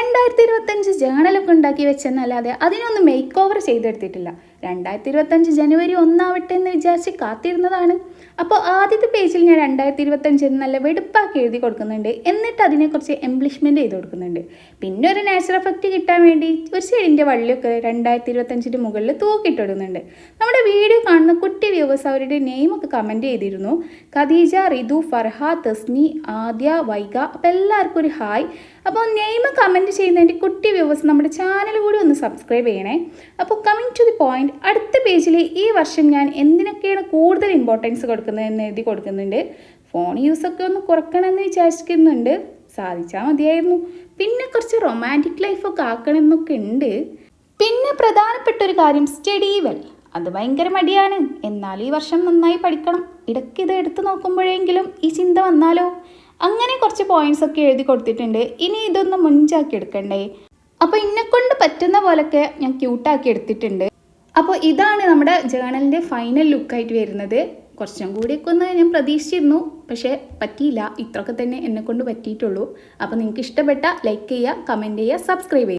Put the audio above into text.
2025 ജേണലൊക്കെ ഉണ്ടാക്കി വെച്ചെന്നല്ലാതെ അതിനൊന്നും make over ചെയ്തെടുത്തിട്ടില്ല. 2025 ജനുവരി 1 എന്ന് വിചാരിച്ച് കാത്തിരുന്നതാണ്. അപ്പോൾ ആദ്യത്തെ പേജിൽ ഞാൻ 2025 നല്ല വെടുപ്പാക്കി എഴുതി കൊടുക്കുന്നുണ്ട്. എന്നിട്ട് അതിനെക്കുറിച്ച് എംപ്ലിഷ്മെൻറ്റ് ചെയ്ത് കൊടുക്കുന്നുണ്ട്. പിന്നെ ഒരു നാച്ചുറൽ എഫക്റ്റ് കിട്ടാൻ വേണ്ടി ഒരു ചെടിൻ്റെ വള്ളിയൊക്കെ 2025 മുകളിൽ തൂക്കിയിട്ടിടുന്നുണ്ട്. നമ്മുടെ വീഡിയോ കാണുന്ന കുട്ടി വ്യൂവേഴ്സ് അവരുടെ നെയിമൊക്കെ കമൻറ്റ് ചെയ്തിരുന്നു. ഖദീജ, റിതു, ഫർഹ, തസ്നി, ആദ്യ, വൈഗ. അപ്പോൾ എല്ലാവർക്കും ഒരു ഹായ്. അപ്പോൾ നെയിം കമൻറ്റ് ചെയ്യുന്നതിൻ്റെ കുട്ടി വ്യൂവേഴ്സ് നമ്മുടെ ചാനൽ കൂടി ഒന്ന് സബ്സ്ക്രൈബ് ചെയ്യണേ. അപ്പോൾ കമ്മിങ് ടു ദി പോയിന്റ്, അടുത്ത പേജിൽ ഈ വർഷം ഞാൻ എന്തിനൊക്കെയാണ് കൂടുതൽ ഇമ്പോർട്ടൻസ് കൊടുക്കുന്നതെന്ന് എഴുതി കൊടുക്കുന്നുണ്ട്. ഫോൺ യൂസൊക്കെ ഒന്ന് കുറക്കണമെന്ന് വിചാരിക്കുന്നുണ്ട്. സാധിച്ചാൽ മതിയായിരുന്നു. പിന്നെ കുറച്ച് റൊമാൻറ്റിക് ലൈഫൊക്കെ ആക്കണമെന്നൊക്കെ ഉണ്ട്. പിന്നെ പ്രധാനപ്പെട്ട ഒരു കാര്യം സ്റ്റഡി വെൽ. അത് ഭയങ്കര മടിയാണ്. എന്നാൽ ഈ വർഷം നന്നായി പഠിക്കണം. ഇടയ്ക്ക് ഇത് എടുത്തു നോക്കുമ്പോഴെങ്കിലും ഈ ചിന്ത വന്നാലോ. അങ്ങനെ കുറച്ച് പോയിന്റ്സ് ഒക്കെ എഴുതി കൊടുത്തിട്ടുണ്ട്. ഇനി ഇതൊന്ന് മുഞ്ചാക്കി എടുക്കണ്ടേ. അപ്പോൾ എന്നെക്കൊണ്ട് പറ്റുന്ന പോലൊക്കെ ഞാൻ ക്യൂട്ടാക്കി എടുത്തിട്ടുണ്ട്. അപ്പോൾ ഇതാണ് നമ്മുടെ ജേണലിൻ്റെ ഫൈനൽ ലുക്കായിട്ട് വരുന്നത്. കുറച്ചും കൂടിയൊക്കെ ഒന്ന് ഞാൻ പ്രതീക്ഷിച്ചിരുന്നു, പക്ഷേ പറ്റിയില്ല. ഇത്രയൊക്കെ തന്നെ എന്നെക്കൊണ്ട് പറ്റിയിട്ടുള്ളൂ. അപ്പോൾ നിങ്ങൾക്ക് ഇഷ്ടപ്പെട്ട ലൈക്ക് ചെയ്യുക, കമൻറ്റ് ചെയ്യുക, സബ്സ്ക്രൈബ് ചെയ്യുക.